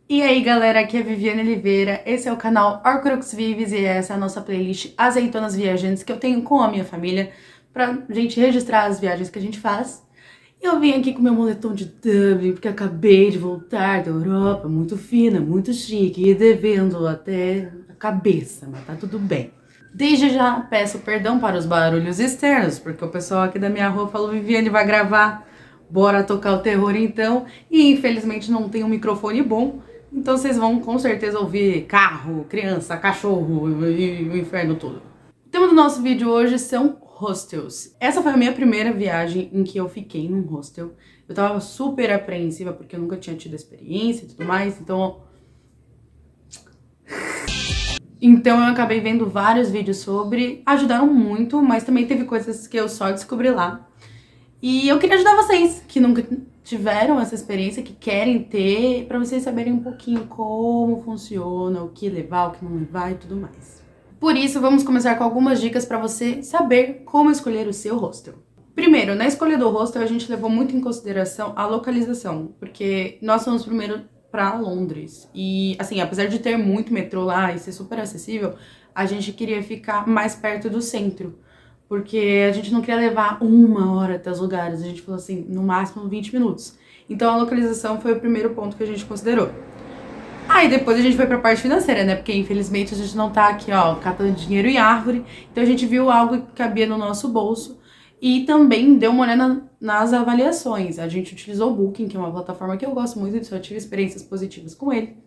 E aí galera, aqui é a Viviane Oliveira, esse é o canal Horcrux Vives e essa é a nossa playlist Azeitonas Viajantes que eu tenho com a minha família pra gente registrar as viagens que a gente faz. E eu vim aqui com meu moletom de Dublin porque acabei de voltar da Europa, muito fina, muito chique e devendo até a cabeça, mas tá tudo bem. Desde já peço perdão para os barulhos externos, porque o pessoal aqui da minha rua falou: Viviane vai gravar, bora tocar o terror então. E infelizmente não tem um microfone bom, então vocês vão com certeza ouvir carro, criança, cachorro e o inferno todo. O tema do nosso vídeo hoje são hostels. Essa foi a minha primeira viagem em que eu fiquei num hostel. Eu tava super apreensiva porque eu nunca tinha tido experiência e tudo mais, então eu acabei vendo vários vídeos sobre, ajudaram muito, mas também teve coisas que eu só descobri lá. E eu queria ajudar vocês que nunca tiveram essa experiência, que querem ter, pra vocês saberem um pouquinho como funciona, o que levar, o que não levar e tudo mais. Por isso, vamos começar com algumas dicas pra você saber como escolher o seu hostel. Primeiro, na escolha do hostel, a gente levou muito em consideração a localização, porque nós fomos primeiro para Londres. E, assim, apesar de ter muito metrô lá e ser super acessível, a gente queria ficar mais perto do centro, porque a gente não queria levar 1 hora até os lugares. A gente falou assim, no máximo 20 minutos. Então a localização foi o primeiro ponto que a gente considerou. Aí depois a gente foi pra parte financeira, né? Porque infelizmente a gente não tá aqui, ó, catando dinheiro em árvore. Então a gente viu algo que cabia no nosso bolso e também deu uma olhada nas avaliações. A gente utilizou o Booking, que é uma plataforma que eu gosto muito, eu tive experiências positivas com ele.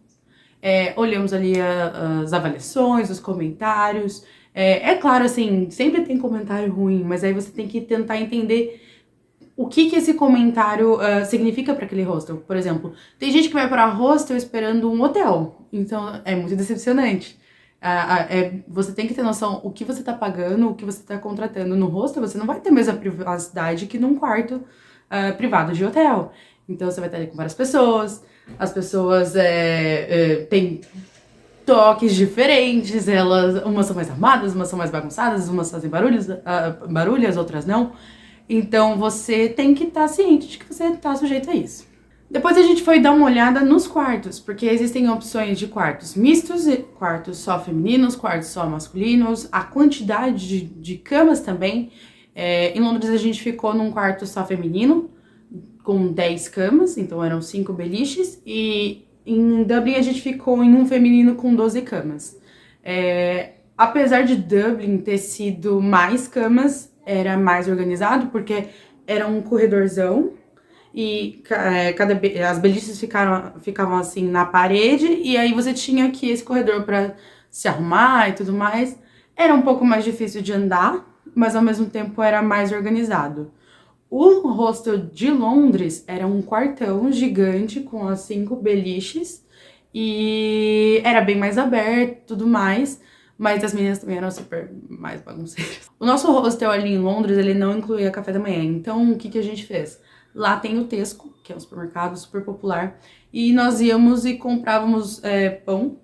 Olhamos ali as avaliações, os comentários. É claro, assim, sempre tem comentário ruim, mas aí você tem que tentar entender o que esse comentário significa para aquele hostel. Por exemplo, tem gente que vai para hostel esperando um hotel, então é muito decepcionante. Você tem que ter noção o que você tá pagando, o que você tá contratando no hostel. Você não vai ter a mesma privacidade que num quarto privado de hotel. Então você vai estar ali com várias pessoas, as pessoas têm toques diferentes, umas são mais armadas, umas são mais bagunçadas, umas fazem barulhos, outras não. Então você tem que estar ciente de que você está sujeito a isso. Depois a gente foi dar uma olhada nos quartos, porque existem opções de quartos mistos, quartos só femininos, quartos só masculinos, a quantidade de camas também. Em Londres a gente ficou num quarto só feminino, com 10 camas, então eram 5 beliches, e em Dublin a gente ficou em um feminino com 12 camas. Apesar de Dublin ter sido mais camas, era mais organizado, porque era um corredorzão, e as beliches ficavam assim na parede, e aí você tinha aqui esse corredor para se arrumar e tudo mais. Era um pouco mais difícil de andar, mas ao mesmo tempo era mais organizado. O hostel de Londres era um quartão gigante com as 5 beliches e era bem mais aberto e tudo mais, mas as meninas também eram super mais bagunceiras. O nosso hostel ali em Londres, ele não incluía café da manhã, então o que a gente fez? Lá tem o Tesco, que é um supermercado super popular, e nós íamos e comprávamos pão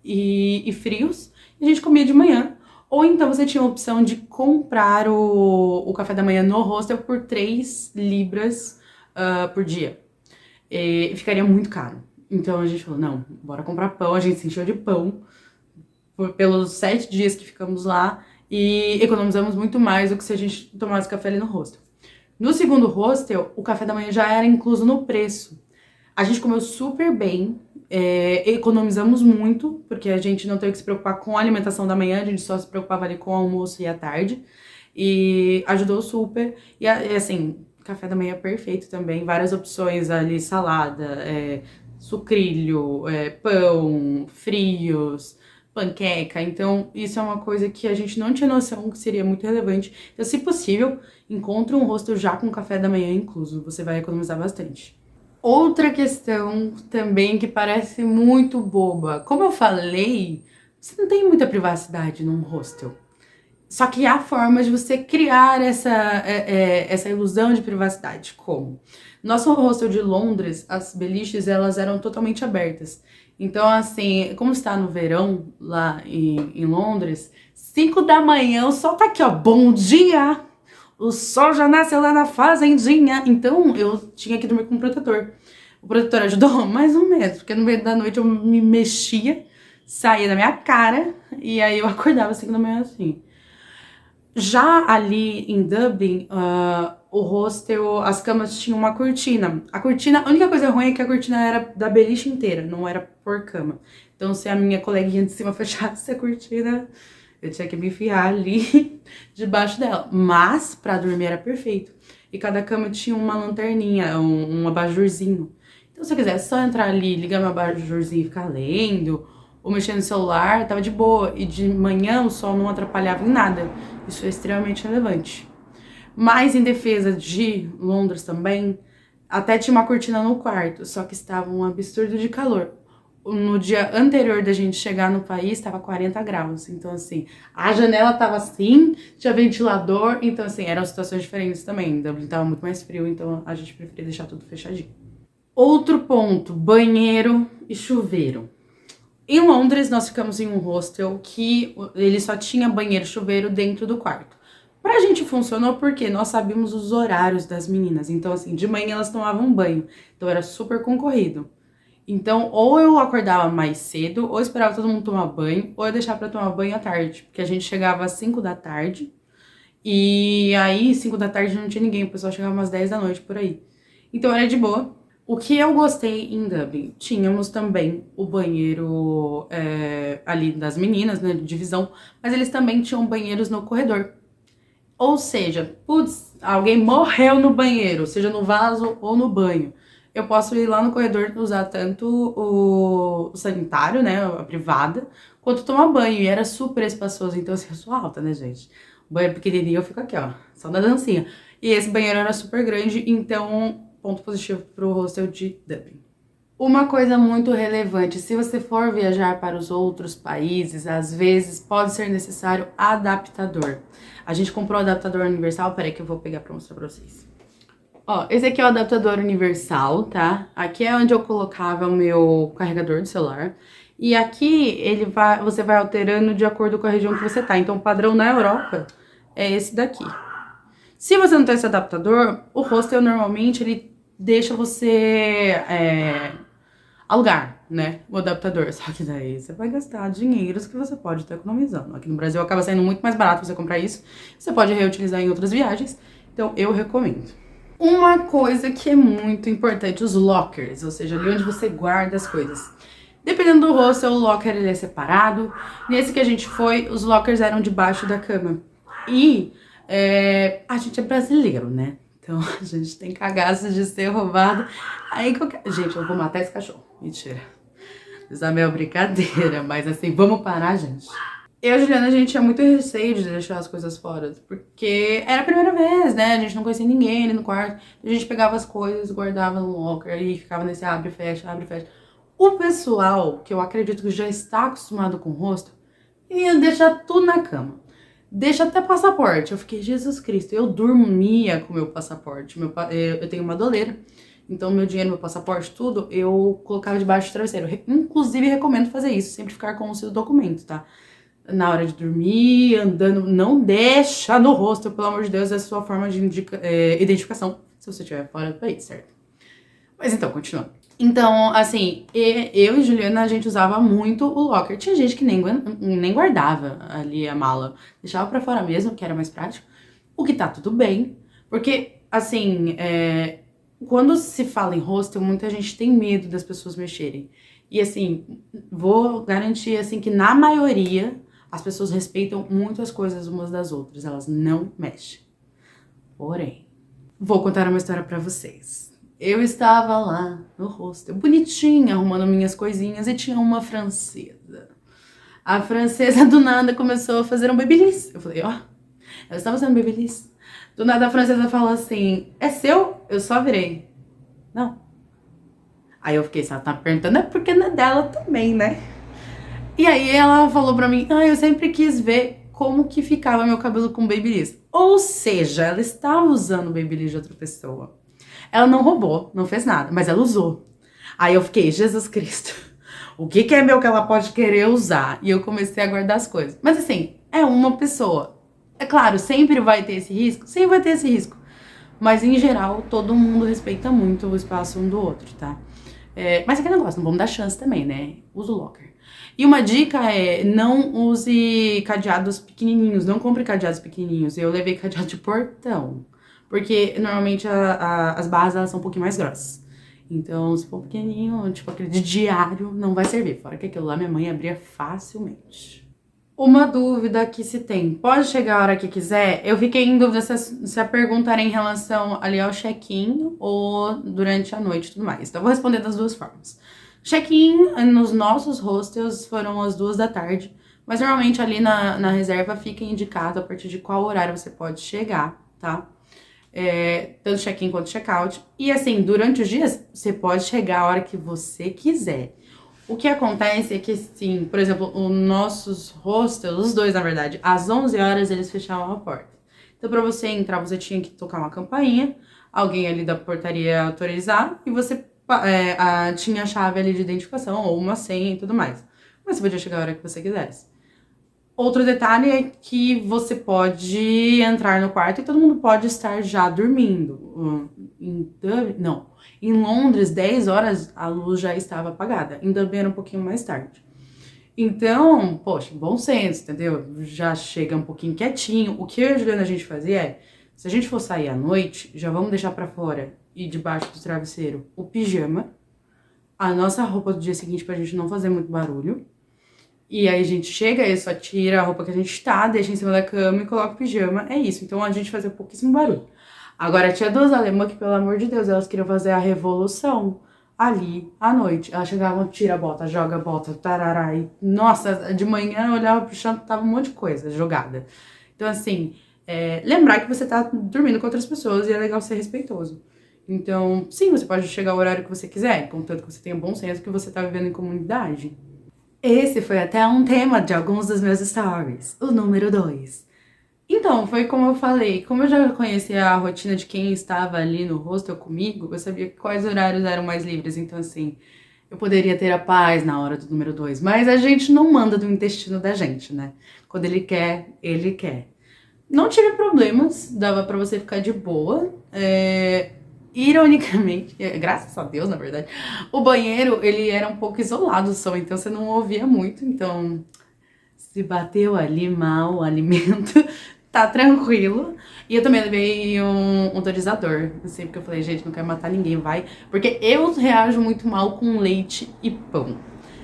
e frios, e a gente comia de manhã. Ou então você tinha a opção de comprar o café da manhã no hostel por 3 libras por dia. E ficaria muito caro. Então a gente falou, não, bora comprar pão. A gente se encheu de pão pelos 7 dias que ficamos lá e economizamos muito mais do que se a gente tomasse café ali no hostel. No segundo hostel, o café da manhã já era incluso no preço. A gente comeu super bem, economizamos muito, porque a gente não teve que se preocupar com a alimentação da manhã, a gente só se preocupava ali com o almoço e a tarde, e ajudou super. E assim, café da manhã perfeito também, várias opções ali, salada, sucrilho, pão, frios, panqueca. Então isso é uma coisa que a gente não tinha noção que seria muito relevante. Então, se possível, encontre um hostel já com café da manhã incluso, você vai economizar bastante. Outra questão também que parece muito boba. Como eu falei, você não tem muita privacidade num hostel. Só que há formas de você criar essa ilusão de privacidade. Como? Nosso hostel de Londres, as beliches, elas eram totalmente abertas. Então, assim, como está no verão lá em Londres, 5 da manhã, o sol tá aqui, ó, bom dia! O sol já nasceu lá na fazendinha, então eu tinha que dormir com um protetor. O protetor ajudou? Mais ou menos, porque no meio da noite eu me mexia, saía da minha cara, e aí eu acordava 5 da manhã assim. Já ali em Dublin, o hostel, as camas tinham uma cortina. A única coisa ruim é que a cortina era da beliche inteira, não era por cama. Então, se a minha coleguinha de cima fechasse a cortina, eu tinha que me enfiar ali debaixo dela. Mas, pra dormir era perfeito. E cada cama tinha uma lanterninha, um abajurzinho. Então, se eu quisesse só entrar ali, ligar meu abajurzinho e ficar lendo, ou mexer no celular, tava de boa. E de manhã o sol não atrapalhava em nada. Isso é extremamente relevante. Mas em defesa de Londres também, até tinha uma cortina no quarto, só que estava um absurdo de calor. No dia anterior da gente chegar no país, estava 40 graus. Então, assim, a janela tava assim, tinha ventilador. Então, assim, eram situações diferentes também. Dublin tava muito mais frio, então a gente preferia deixar tudo fechadinho. Outro ponto, banheiro e chuveiro. Em Londres, nós ficamos em um hostel que ele só tinha banheiro e chuveiro dentro do quarto. Pra gente funcionou porque nós sabíamos os horários das meninas. Então, assim, de manhã elas tomavam banho. Então, era super concorrido. Então, ou eu acordava mais cedo, ou esperava todo mundo tomar banho, ou eu deixava pra tomar banho à tarde. Porque a gente chegava às 5 da tarde. E aí, 5 da tarde não tinha ninguém. O pessoal chegava umas 10 da noite, por aí. Então, era de boa. O que eu gostei em Dublin, tínhamos também o banheiro ali das meninas, né, de divisão, mas eles também tinham banheiros no corredor. Ou seja, putz, alguém morreu no banheiro, seja no vaso ou no banho. Eu posso ir lá no corredor usar tanto o sanitário, né, a privada, quanto tomar banho. E era super espaçoso, então assim, eu sou alta, né, gente? O banheiro pequenininho eu fico aqui, ó, só na dancinha. E esse banheiro era super grande, então ponto positivo pro hostel de Dublin. Uma coisa muito relevante, se você for viajar para os outros países, às vezes pode ser necessário adaptador. A gente comprou o adaptador universal, peraí que eu vou pegar pra mostrar pra vocês. Ó, esse aqui é o adaptador universal, tá? Aqui é onde eu colocava o meu carregador de celular. E aqui você vai alterando de acordo com a região que você tá. Então o padrão na Europa é esse daqui. Se você não tem esse adaptador, o hostel normalmente ele deixa você alugar, né, o adaptador. Só que daí você vai gastar dinheiros que você pode estar economizando. Aqui no Brasil acaba saindo muito mais barato você comprar isso. Você pode reutilizar em outras viagens. Então eu recomendo. Uma coisa que é muito importante, os lockers, ou seja, ali onde você guarda as coisas. Dependendo do hostel, o locker ele é separado. Nesse que a gente foi, os lockers eram debaixo da cama. E a gente é brasileiro, né? Então a gente tem cagaço de ser roubado. Aí qualquer... Gente, eu vou matar esse cachorro. Mentira. Isso é meio brincadeira, mas assim, vamos parar, gente. Eu e a Juliana, a gente tinha muito receio de deixar as coisas fora, porque era a primeira vez, né? A gente não conhecia ninguém ali no quarto. A gente pegava as coisas, guardava no locker e ficava nesse abre e fecha, abre e fecha. O pessoal, que eu acredito que já está acostumado com o rosto, ia deixar tudo na cama. Deixa até passaporte. Eu fiquei, Jesus Cristo, eu dormia com meu passaporte. Eu tenho uma doleira, então meu dinheiro, meu passaporte, tudo, eu colocava debaixo do travesseiro. Inclusive, recomendo fazer isso, sempre ficar com o seu documento, tá? Na hora de dormir, andando, não deixa no rosto, pelo amor de Deus, é a sua forma de identificação, se você estiver fora do país, certo? Mas então, continuando. Então, assim, eu e Juliana, a gente usava muito o locker. Tinha gente que nem guardava ali a mala. Deixava pra fora mesmo, que era mais prático. O que tá tudo bem. Porque, assim, quando se fala em hostel, muita gente tem medo das pessoas mexerem. E, assim, vou garantir, assim, que na maioria as pessoas respeitam muito as coisas umas das outras. Elas não mexem. Porém, vou contar uma história pra vocês. Eu estava lá no hostel, bonitinha, arrumando minhas coisinhas, e tinha uma francesa. A francesa, do nada, começou a fazer um babyliss. Eu falei, ó, ela estava fazendo babyliss. Do nada, a francesa falou assim, é seu? Eu só virei. Não. Aí eu fiquei, se ela tá perguntando, é porque não é dela também, né? E aí ela falou pra mim, eu sempre quis ver como que ficava meu cabelo com babyliss. Ou seja, ela estava usando o babyliss de outra pessoa. Ela não roubou, não fez nada, mas ela usou. Aí eu fiquei, Jesus Cristo, o que é meu que ela pode querer usar? E eu comecei a guardar as coisas. Mas assim, é uma pessoa. É claro, sempre vai ter esse risco? Sim, vai ter esse risco. Mas em geral, todo mundo respeita muito o espaço um do outro, tá? Mas é aquele negócio, não vamos dar chance também, né? Usa o locker. E uma dica é, não use cadeados pequenininhos, não compre cadeados pequenininhos. Eu levei cadeado de portão, porque normalmente as barras elas são um pouquinho mais grossas. Então, se for pequenininho, tipo aquele de diário, não vai servir. Fora que aquilo lá minha mãe abria facilmente. Uma dúvida que se tem, pode chegar a hora que quiser? Eu fiquei em dúvida se a pergunta era em relação ali ao check-in ou durante a noite e tudo mais. Então, eu vou responder das duas formas. Check-in nos nossos hostels foram às 2 da tarde, mas normalmente ali na reserva fica indicado a partir de qual horário você pode chegar, tá? Tanto check-in quanto check-out. E assim, durante os dias, você pode chegar a hora que você quiser. O que acontece é que, assim, por exemplo, os nossos hostels, os dois na verdade, às 11 horas eles fechavam a porta. Então, pra você entrar, você tinha que tocar uma campainha, alguém ali da portaria autorizar, e você tinha a chave ali de identificação, ou uma senha e tudo mais. Mas você podia chegar a hora que você quisesse. Outro detalhe é que você pode entrar no quarto e todo mundo pode estar já dormindo. Em Londres, 10 horas, a luz já estava apagada. Em Dublin era um pouquinho mais tarde. Então, poxa, bom senso, entendeu? Já chega um pouquinho quietinho. O que eu e a Juliana a gente fazia é, se a gente for sair à noite, já vamos deixar pra fora e debaixo do travesseiro o pijama, a nossa roupa do dia seguinte pra gente não fazer muito barulho. E aí a gente chega e só tira a roupa que a gente tá, deixa em cima da cama e coloca o pijama. É isso. Então a gente fazia pouquíssimo barulho. Agora tinha duas alemãs que, pelo amor de Deus, elas queriam fazer a revolução ali à noite. Elas chegavam, tira a bota, joga a bota, tarará. E, nossa, de manhã eu olhava pro chão, tava um monte de coisa jogada. Então, assim, lembrar que você tá dormindo com outras pessoas e é legal ser respeitoso. Então, sim, você pode chegar ao horário que você quiser, contanto que você tenha bom senso que você tá vivendo em comunidade. Esse foi até um tema de alguns dos meus stories, o número 2. Então, foi como eu falei, como eu já conhecia a rotina de quem estava ali no hostel comigo, eu sabia quais horários eram mais livres, então assim, eu poderia ter a paz na hora do número 2, mas a gente não manda do intestino da gente, né? Quando ele quer, ele quer. Não tive problemas, dava pra você ficar de boa, ironicamente, graças a Deus, na verdade, o banheiro, ele era um pouco isolado só, então você não ouvia muito, então se bateu ali mal o alimento, tá tranquilo. E eu também levei um autorizador, assim, porque eu falei, gente, não quero matar ninguém, vai. Porque eu reajo muito mal com leite e pão.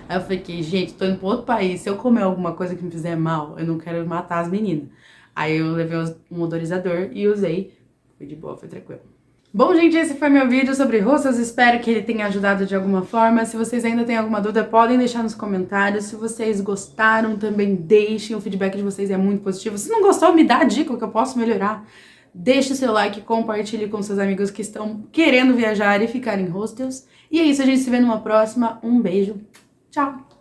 Aí eu fiquei, gente, tô indo pra outro país, se eu comer alguma coisa que me fizer mal, eu não quero matar as meninas. Aí eu levei um odorizador e usei, foi de boa, foi tranquilo. Bom, gente, esse foi meu vídeo sobre hostels, espero que ele tenha ajudado de alguma forma. Se vocês ainda têm alguma dúvida, podem deixar nos comentários. Se vocês gostaram, também deixem, o feedback de vocês é muito positivo. Se não gostou, me dá a dica que eu posso melhorar. Deixe o seu like, compartilhe com seus amigos que estão querendo viajar e ficar em hostels. E é isso, a gente se vê numa próxima. Um beijo, tchau!